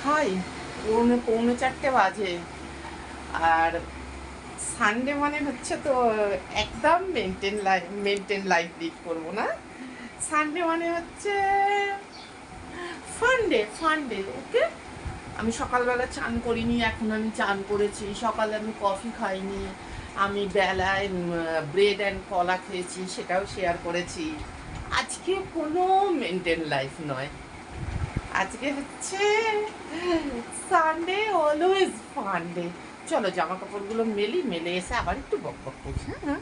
খাই, পৌনে 4টে বাজে। আর সানডে মানে হচ্ছে তো একদম মেনটেন লাইফ লিড করবো না। সানডে মানে হচ্ছে ফান ডে ওকে। আমি সকালবেলা চান করিনি, এখন আমি চান করেছি। সকালে আমি কফি খাইনি, আমি বেলায় ব্রেড অ্যান্ড কলা খেয়েছি, সেটাও শেয়ার করেছি। আজকে কোনো মেনটেন লাইফ নয়, আজকে হচ্ছে সানডে, অলওয়েজ ফান ডে। চলো জামা কাপড়গুলো মেলে এসে আবার একটু বক বক করছি। হ্যাঁ,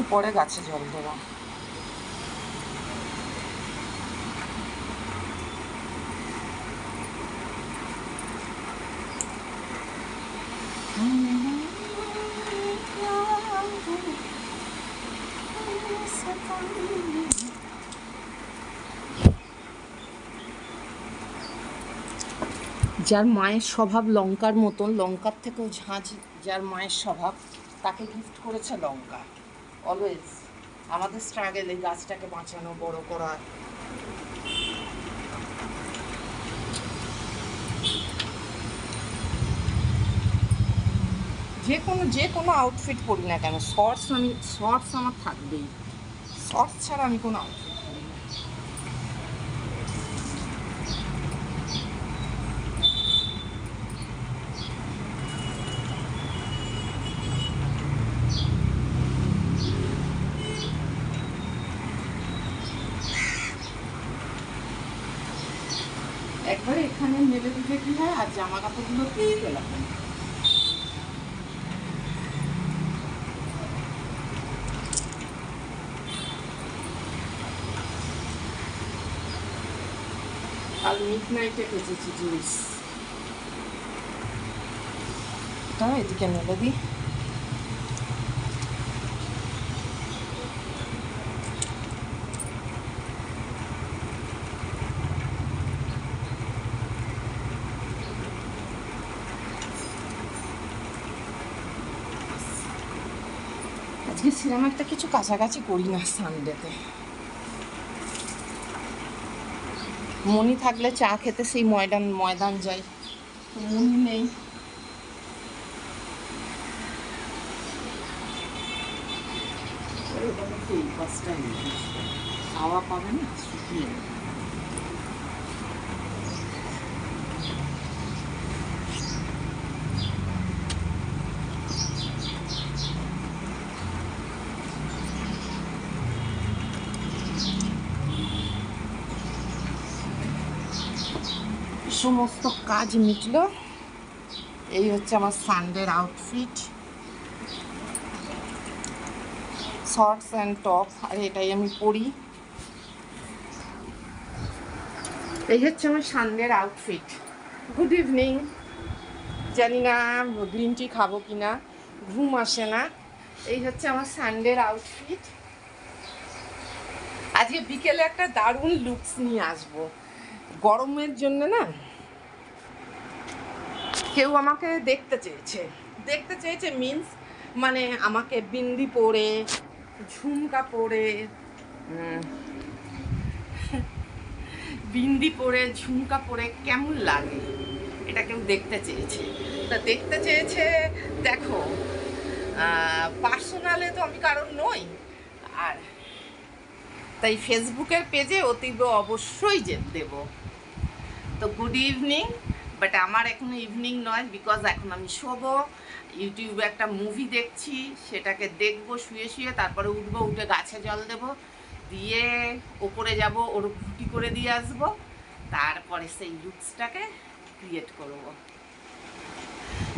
একটু পরে গাছে জল দেবো। যার মায়ের স্বভাব লঙ্কার মতন, লঙ্কার থেকেও ঝাঁঝ যার মায়ের স্বভাব, তাকে গিফট করেছে লঙ্কা। অলওয়েজ আমাদের স্ট্রাগল এই গাছটাকে বাঁচানো, বড় করা। যে কোনো আউটফিট পরি না কেন, শর্টস আমার থাকবেই। শর্টস ছাড়া আমি কোনো আউটফিট পরি না। একবারে এখানে মেলে দিলে কি হয়, আর জামা কাপড়গুলো তুলতে লাগে না। কাল মিডনাইটে কেচেছি জিনিস, এটা এদিকে মেলে দিই। আজকে সেরকম একটা কিছু কাছাকাছি করি না সানডেতে। মনি থাকলে চা খেতে সেই ময়দান যাই, তো মনি নেই। এই পাঁচটায় হাওয়া পাবে না, শুকিয়ে সমস্ত কাজ মিটলো। এই হচ্ছে আমার সানডের আউটফিট, শর্টস অ্যান্ড টপ, আর এটাই আমি পরি। এই হচ্ছে আমার সানডের আউটফিট। Good evening. জানি না গ্রিন টি খাবো কি না, ঘুম আসে না। এই হচ্ছে আমার সানডের আউটফিট। আজকে বিকেলে একটা দারুণ লুকস নিয়ে আসবো। গরমের জন্য না কেউ আমাকে দেখতে চেয়েছে মিন্স মানে আমাকে বিন্দি পরে, ঝুমকা পরে, ঝুমকা পরে কেমন লাগে এটা কেউ দেখতে চেয়েছে। দেখো, পার্সোনালে তো আমি কারণ নই, আর তাই ফেসবুকের পেজে অতীব অবশ্যই দেব। তো গুড ইভিনিং, বাট আমার এখনো ইভিনিং নয়, বিকজ এখন আমি শোবো। ইউটিউবে একটা মুভি দেখছি, সেটাকে দেখবো শুয়ে, তারপরে উঠে গাছে জল দেবো, দিয়ে ওপরে যাব, ওর ঘুটি করে দিয়ে আসবো, তারপরে সেই লুকসটাকে ক্রিয়েট করব।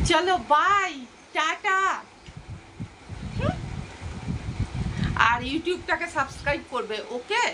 চলো বাই, টাটা। আর ইউটিউবটাকে সাবস্ক্রাইব করবে, ওকে।